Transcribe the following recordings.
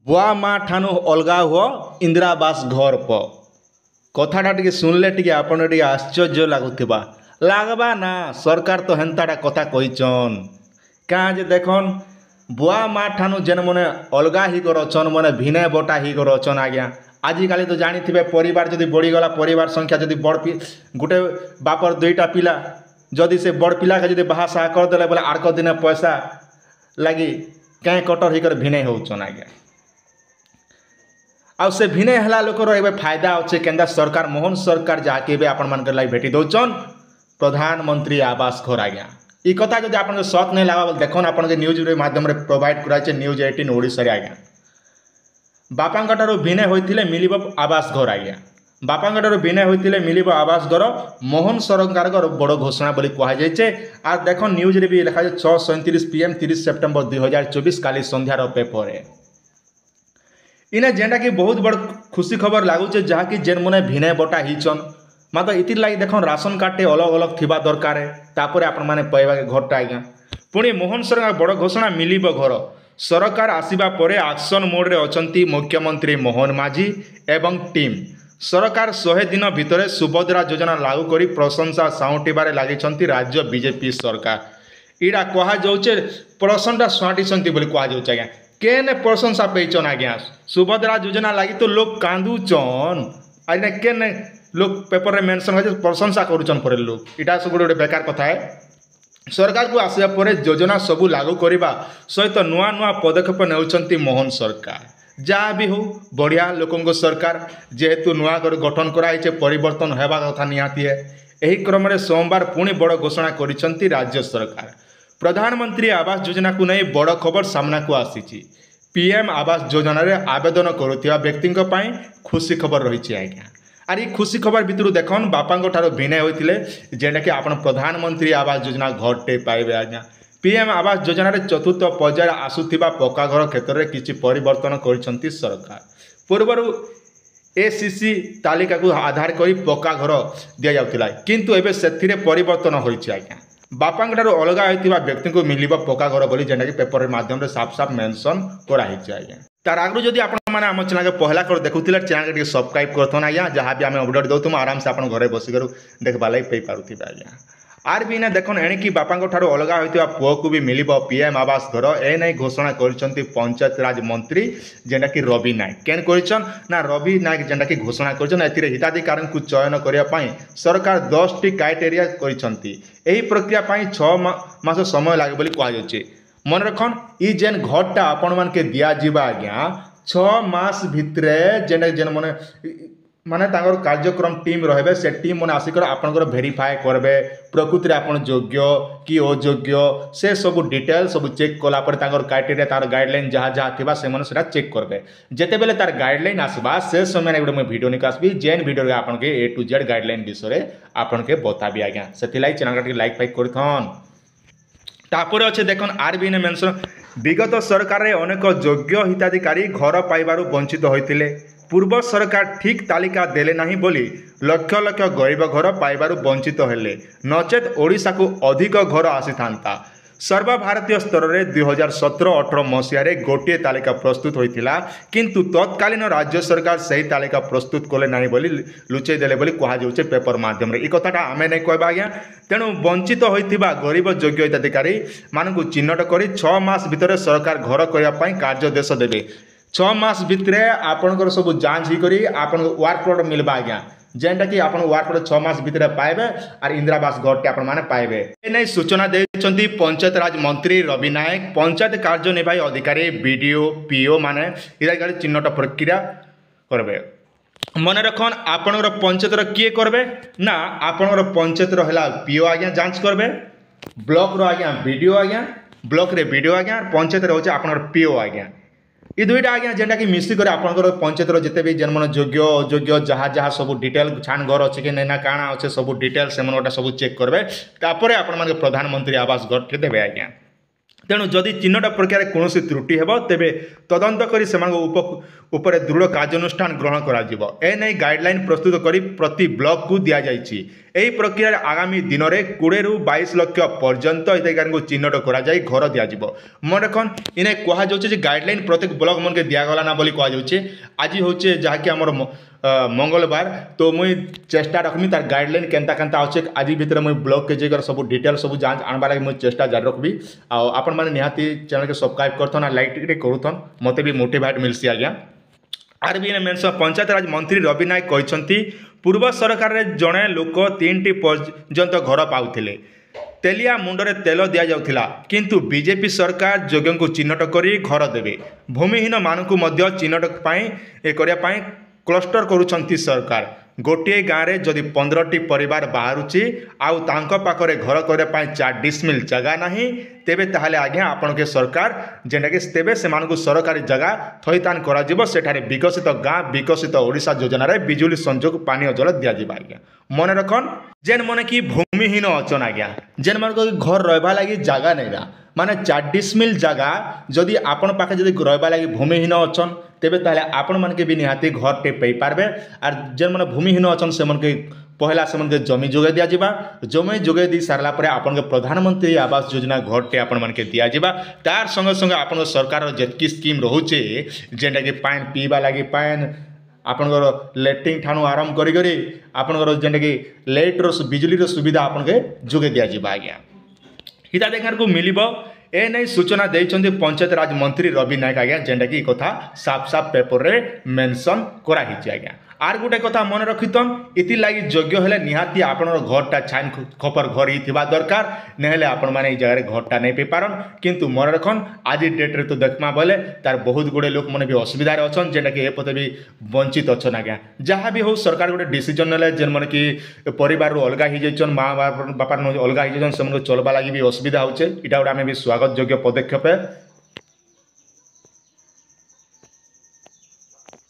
बुआ माँ ठानु अलगा हुआ इंदिरा आवास घर प कथाटा टिके सुनले टिके आपण टिके आश्चर्य लगुवा लगवा ना सरकार तो हेन्ताटा कथा कहीचन क्या जे देखन बुआ माँ ठानु जेन मैंने अलगा ही कर अछन मैंने भिने बटा ही कर अछन आज्ञा आजिकाली तो जानी परिवार जदि बढ़ीगला परिवार संख्या जदि बड़ गोटे बापर दुईटा पिला जदि से बड़ पिला के जदि बाहा साहा करदे बोले आर्क दिन पैसा लगी कहीं कटर होकर भिने होचन आज्ञा आउ से भिने हला लोकर एबे फायदा अच्छे केंद्र सरकार मोहन सरकार जहाँकि एबे आपण मान लाई भेटी दौचन प्रधानमंत्री आवास घर आज्ञा ई कथा जब आप सत नहीं लगा देखन आप न्यूज माध्यम प्रोवाइड कराई न्यूज 18 ओडिशा आज्ञा बापांठार भिने होते मिल आवास घर आज्ञा बापांठार भिने होते मिल आवास घर मोहन सरकार बड़ घोषणा बोली कहुचे आर देख न्यूज भी लिखा 6:37 PM 30 सेप्टेम्बर 2024 काली संध्यार पेपर इने जेनटा कि बहुत बड़ खुशी खबर लगुचे जहाँकि जेन मैंने भिने बटा हिचन मात्र इतिर लगी देख राशन कार्ड अलग अलग थिबा दरकार तापर आपण मैंने पाइबा घरटा आज्ञा पुणी मोहन सरकार बड़ घोषणा मिल घर सरकार आसिबा परे एक्शन मोड रे अछंती मुख्यमंत्री मोहन माझी एवं टीम सरकार 100 दिन भितर सुभद्रा योजना लागू करी प्रशंसा साउंटिबारे लागिछंती राज्य बीजेपी सरकार इड़ा कहा जाउचे प्रशंसा साटिछंती बोली कहा जाउचे आज्ञा केने प्रशंसा पेचन आज्ञा सुभद्रा योजना लगी तो लोग कांदुचन आज्ञा केने लोग पेपर रे मेंशन कर प्रशंसा करुचन पर लोग इटा सब गोटे बेकार कथा है सरकार को आसिया परे योजना सबू लागू करने सहित नुआ नुआ पदक्षेप नेउछंती मोहन सरकार जहाँ भी हो बढ़िया लोकों सरकार जेहेतु नुआ गठन कराई परिवर्तन होगा कथा निहाती है यही क्रम में सोमवार पुणी बड़ घोषणा करिसंती राज्य सरकार प्रधानमंत्री आवास योजना को नहीं बड़ खबर सामना को आसी पीएम आवास योजना रे आवेदन करुवा व्यक्ति खुशी खबर रही आज्ञा आर ये खुशी खबर भितर देखन बापा भिने होते जेनटा कि आप प्रधानमंत्री आवास योजना घरटे पाइबे आज्ञा पीएम आवास योजना रे चतुर्थ पर्याय आसुथिबा पक्का घर क्षेत्र में किसी परिवर्तन करिसंती सरकार पूर्वर एसीसी तालिका को आधार करी पक्का घर दि जाउतिला किंतु एबे सेथिरे परिवर्तन होइछि आज्ञा बापांठार अलगा होइतिबा व्यक्ति को मिलिब पक्का घर बोली जेनटा कि पेपर माध्यम रे साफ साफ मेंशन कराइछि आज्ञा तार आगु जदि आपण माने आम चैनल के पहला कर देखुथिले चैनल के सब्सक्राइब करथन आज्ञा जहाँ भी आम अपडेट दउतुम आराम से आपण घरे बसिकर देखबा लागि पई पारुथिबे आज्ञा आर भी ना देखन एणिकी बापांको ठारो अलगा होइतिबा पुओ को भी मिलिब पीएम आवास घर ए नै घोषणा करिसंती पंचायत राज मंत्री जेंटा कि रवि नायक केन करिसन ना रवि नायक जेंटा कि घोषणा करिसन एथिरे हिताधिकारी को चयन करिया पई सरकार 10 टी क्राइटेरिया करिसंती एही प्रक्रिया पई 6 मास समय लागे बोली कहा जाउचे मन रखन ई जेन घरटा आपण मान के दिया जिबा आज्ञा 6 मास भितरे जेन जेन माने तांगर कार्यक्रम टीम रहे से टीम मैंने आसिक आपंकर भेरीफाए करेंगे प्रकृति आपन योग्य कि अयोग्य से सब डिटेल सब चेक कलापर क्राइटेरिया तार गाइडलाइन जहाँ जहाँ थी से चेक करेंगे जिते बेले तार गाइडलाइन आसवा से समय गोटे मुझे भिडियो निकाल आसबि जेन भिडियो आपन के A to Z गाइडलाइन विषय आपन के बताबी आज्ञा से चैनल के लाइक फाइक करथन तापर अच्छे देखन आर भी मेंशन विगत सरकार अनेक योग्य हिताधिकारी घर पाइबारु वंचित होइतिले पूर्व सरकार ठीक तालिका देले नहीं बोली लक्ष लक्ष गरीब घर पाइबारु वंचित हेले नचेत ओडिशा को अधिक घर आसी थांता सर्वभारतीय स्तर में 2017-18 मसीह गोटे तालिका प्रस्तुत होइतिला किंतु तत्कालीन राज्य सरकार सही तालिका प्रस्तुत कले नहीं बोली लुचई देले बोली कहा जाउचे पेपर माध्यम रे ई कथाटा आमे नहीं कहबा आज्ञा तेणु वंचित होइतिबा गरीब योग्य हिताधिकारी मानकु चिन्हट करी 6 मास भितर सरकार घर करबा पई कार्यदेश देबे 6 मास भितरे आपनकर सब जांच ही करी आपन वर्क प्रोडक्ट मिलबा आज्ञा जेनटा कि आपन वर्क प्रोडक्ट 6 मास भितरे पाइबे और इंदिरा आवास घरटे आपन माने पाइबे ए नै सूचना देछंती पंचायत राज मंत्री रवि नायक पंचायत कार्यनिर्वाही अधिकारी बीडीओ पीओ माने हिताधिकारी चिन्हट प्रक्रिया करबे मन रखन आपनकर पंचायत किए करबे ना आपनकर पंचायत हला पीओ आज्ञा जांच करबे ब्लॉक रो आज्ञा बीडीओ आज्ञा ब्लॉक रे बीडीओ आज्ञा पंचायत रे होचे आपनकर पीओ आज्ञा ये दुईटा आज्ञा जेनटा कि मिसिक आपंकर पंचायत जिते भी जेन मन योग्य अयोग्य जहाँ जहाँ सब डिटेल छाण घर अच्छे कि ना काଣା अच्छे सब डिटेल से सब चेक करेंगे तापर आपण प्रधानमंत्री आवास घर के देवे आज्ञा तेणु जदि चिन्हट प्रक्रिया कौन त्रुटि हे तेबे तदंत कर उपरे दृढ़ कार्यानुष्ठान ग्रहण कर गाइडलाइन प्रस्तुत कर प्रति ब्लॉक को दि जाएगी। यही प्रक्रिया आगामी दिन में 20 ରୁ 22 लक्ष पर्यंत हिताधिकारी को चिन्हट कर घर दिज्व। मन रखन इन्हें कहुचे गाइडलाइन प्रत्येक ब्लॉक मन के दिगला ना बोली कहुचे। आज हूँ जहाँकि आम मंगलवार तो मुई चेष्टा रखमी तार गाइडलाइन केनता केनता अच्छे आज भितर मुई ब्लॉक के जाकर सब डिटेल सब जांच आनबार लगे मुई चेष्टा जारी रखी। आपण मैंने निहाती चैनल के सब्सक्राइब करथन और लाइक टिके करूथन मते भी मोटिवेट मिलसी आज्ञा। आर भी मेंशन पंचायत राज मंत्री रवि नायक कहते पूर्व सरकार रे जड़े लोक 3टी पर्यंत घर पाउथिले तेलिया मुंडरे तेल दि जाउथिला किंतु बीजेपी सरकार योग्य को चिन्हट करी घर देवे। भूमिहीन मानकु मध्य चिन्हट पाई क्लस्टर करुछंती सरकार। गोटे गाँव में जदि 15टी परिवार बाहरुची आउ तांको पाखरे घर करने 4 डिसमिल जगह नहीं तेबे ताहले आज्ञा आपण के सरकार जेनटा कि तेबे से मानकु सरकारी जगह थईतान करा जिवो सेठारे विकसित गाँ विकसित ओडिशा योजना रे बिजुली संजोग पानी जल दिया जिबा। आज्ञा मन रखन जेन मन की भूमिहीन अचन आज्ञा जेन मन को घर रहबा लगी जगह नहीं माने 4 डिसमिल जगह जदि आपण पाखे जदि रहबा लगी भूमिहीन अचन तेबे ताहले आपण मन के भी निहाती घर टे पई पारबे। आर जेन मन भूमिहीन अचन से मन के पहला से मन के जमी जोगे दिया जिबा। जमी जोगे दी सारला परे आपण के प्रधानमंत्री आवास योजना घर टे आपण मन के दिया जिबा। तार संगे संगे आपण सरकार जेतकी स्कीम रहुचे जेंटा कि पानी पीबा लगी पानी आपनकर लैट्रिन ठाणु आरंभ करी करी आपनकर जेंटा कि लाइट रो बिजली रो सुविधा आपण के जोगे दिया जिबा। आज्ञा हिता देखा को मिलिबो ए नहीं सूचना देइछन्ती पंचायत राज मंत्री रवि नायक। आज्ञा जेंटा कि कथा साफ साफ पेपर रे मेंशन करा हिची। आज्ञा आर गोटे कथा मन रखितन इति लागि योग्य हेले निहाती आपनर घरटा छाइन खपर घर ही थिबा दरकार नेहेले आपण माने ए जगह घरटा नहीं पे पारन। किंतु मन रखन आज डेट रे तो देखमा बोले तार बहुत गुडे लोक माने भी असुविधा रे अछन जेंटा कि ए पते भी वंचित अछन। आज्ञा जहाँ भी हो सरकार गोटे डिसीजन नेले जेन माने कि परिवार रो अलगा ही जैछन माँ बापा अलगा ही जैछन से चलबा लागि भी असुविधा होचे। इटा गोटे आमे भी स्वागत योग्य पदक्षेप है।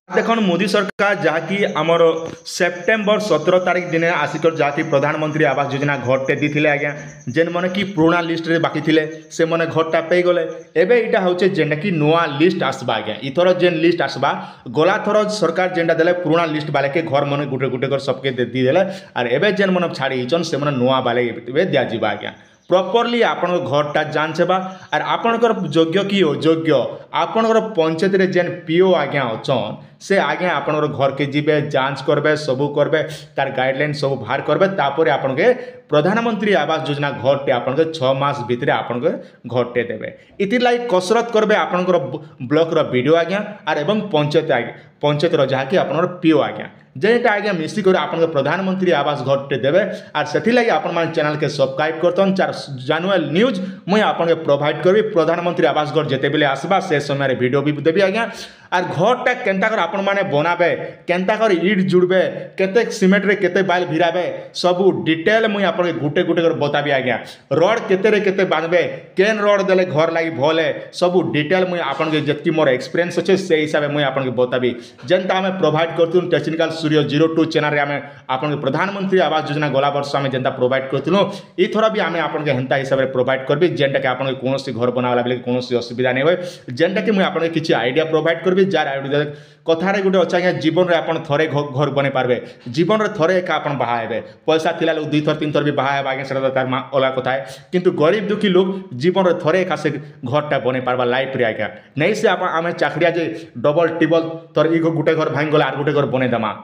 देखन मोदी सरकार जहाँकि आमर सेप्टेम्बर 17 तारीख दिन आसिक जहाँकि प्रधानमंत्री आवास योजना घरटे दी। आज्ञा जेन मन कि पुराना लिस्ट रे बाकी थिले से मने घरटा पे गले एबे इटा होचे जेंटा कि नुआ लिस्ट आसबा। आज्ञा इथर जेन लिस्ट आसबा गला थर सरकार जेंटा देले पुराना लिस्ट बाले के घर मन गुटे गुटे कर सबके दे देले और एबे जेन मन छाड़ी हिचन से मन नुआ बाले दिया जिबा। आज्ञा प्रॉपरली आपण घरटा जांच हेबा और आपणकर योग्य कि अयोग्य आपणकर पंचायत रे जेन पीओ आज्ञा अचन से आज्ञा आपणकर घर के जीवे जांच करबे सबू करबे तार गाइडलाइन सब बाहर करबे तापर आपण के प्रधानमंत्री आवास योजना घरटे आपण के 6 मास भितर आपण के घरटे देबे। इति लागि कसरत करबे आपणकर ब्लॉक रो वीडियो आज्ञा और एवं पंचायत रो जहाँकि आपणकर पीओ आज्ञा जेटा आज्ञा मिसिक आपन प्रधानमंत्री आवास घरटे देवे और से लगे आपण मान चैनल के सब्सक्राइब करतन 4 जनवरी न्यूज मुई आपन के प्रोवाइड करबी। प्रधानमंत्री आवास घर जेते बेले आसबा से समय वीडियो भी देबी। आज्ञा और घरटा केनता कर आपण माने बनाबे केनता कर इट जुड़बे केते सीमेंट रे केते बाल भिराबे सबू डिटेल मुई आपन के गुटे गुटे कर बताबी। आज्ञा रड केते रे केते बांधबे केन रड देले घर लागि भले सबू डिटेल मुई आपन के जतकी मोर एक्सपीरियंस अछि से हिसाब मुई आपन के बताबी। जनता हमें प्रोवाइड करतुन टेक्निकल सूर्य 02 चैनल रे हमें आपन के प्रधानमंत्री आवास योजना गला वर्ष हमें जनता प्रोवाइड करतुनु इथरा भी हमें आपन के हंता हिसाब रे प्रोवाइड करबी जेंटा के आपन के कोनोसी घर बनावला बेले कोनोसी असुविधा नै होय जेंटा कि मुई आपन के किछि आइडिया प्रोवाइड करबी जार आइडिया कथारे गोटे अच्छे। आज्ञा जीवन में आपन थरे घर बने पारबे जीवन में थरे एका आपन बाहा हेबे पैसा थिला लोग 2 थर 3 थर भी बाहा हेबा। आज्ञा सेटा तार अलग कथा है किंतु गरीब दुखी लोग जीवन में थरे एका से घरटा बने पारबा लाइफ रे। आज्ञा नहीं से आप आमे चाकरिया जे डबल टिबल तर ई गुटे घर भांग गला आर गुटे घर बने दमा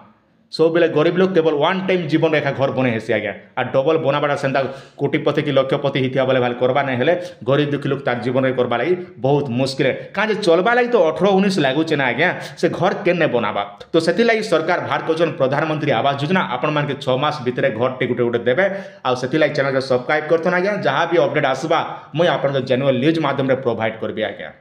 सब बेले गरीब लोग केवल 1 टाइम जीवन रेखा घर बने हेसी। आज्ञा आ डबल बनाबाटा सेंता कोटिपति की लक्षपति हिथिया बोले भाल करबा नहीं हेले गरीब दुखी लोग तार जीवन रे करबा लागि बहुत मुश्किल है कहाँ जे चलबा लागि तो 18-19 लागुचे ना। आज्ञा से घर केने बनाबा तो सेति लागि सरकार बाहर करछन प्रधानमंत्री आवास योजना आपण मान के 6 मास भितरे घर टे गुटे गुटे देबे आ सेति लागि चैनल के सब्सक्राइब करथन। आज्ञा जहाँ भी अपडेट आसबा मुई आपण के जनवरी न्यूज माध्यम रे प्रोवाइड करबी। आज्ञा।